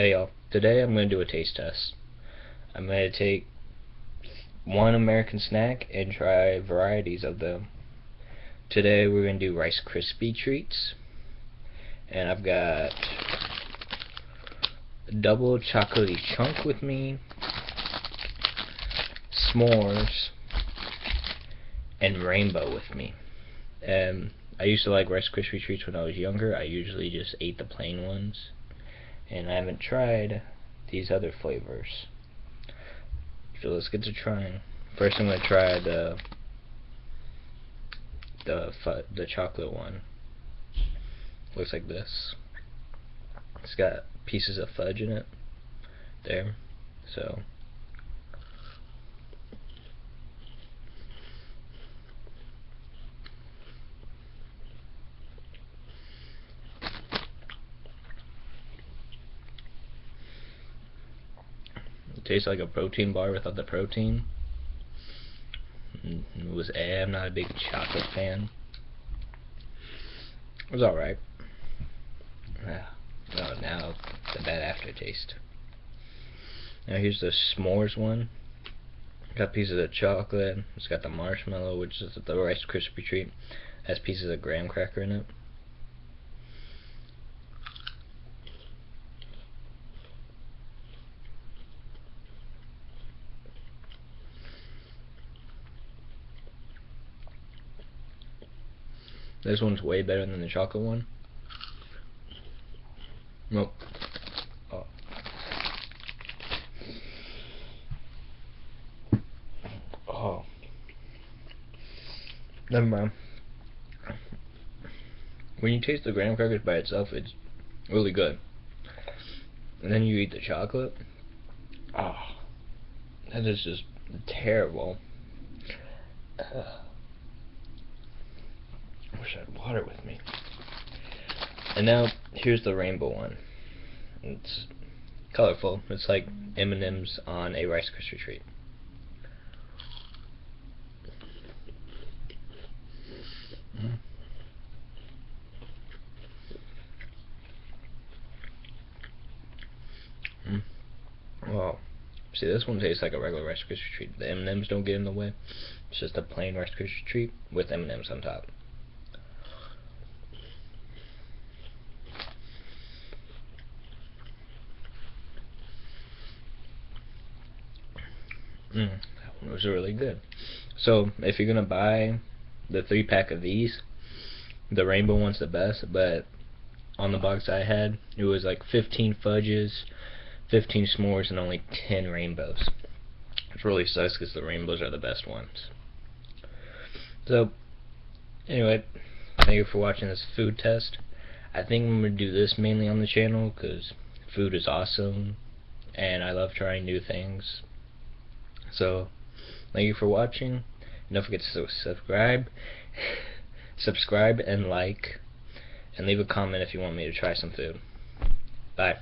Hey y'all, today I'm going to do a taste test. I'm going to take one American snack and try varieties of them. Today we're going to do Rice Krispie treats, and I've got a double chocolatey chunk with me, s'mores, and rainbow with me. I used to like Rice Krispie treats when I was younger. I usually just ate the plain ones, and I haven't tried these other flavors. So let's get to trying. First I'm going to try the chocolate one. Looks like this. It's got pieces of fudge in it. There. So it tastes like a protein bar without the protein. I'm not a big chocolate fan. It was alright. Oh, now the bad aftertaste. Now here's the s'mores one. Got pieces of chocolate. It's got the marshmallow, which is the Rice Krispie treat. Has pieces of graham cracker in it. This one's way better than the chocolate one. Nope. Oh. Oh. Never mind. When you taste the graham crackers by itself, it's really good. And then you eat the chocolate. Oh. That is just terrible. I wish I had water with me. And now here's the rainbow one. It's colorful. It's like M&M's on a Rice Krispie treat. Wow. See, this one tastes like a regular Rice Krispie treat. The M&M's don't get in the way. It's just a plain Rice Krispie treat with M&M's on top. That one was really good. So if you're gonna buy the 3-pack of these, the rainbow one's the best, but on the box I had, it was like 15 fudges, 15 s'mores, and only 10 rainbows. Which really sucks because the rainbows are the best ones. So anyway, thank you for watching this food test. I think I'm going to do this mainly on the channel because food is awesome and I love trying new things. So thank you for watching, and don't forget to subscribe and like, and leave a comment if you want me to try some food. Bye.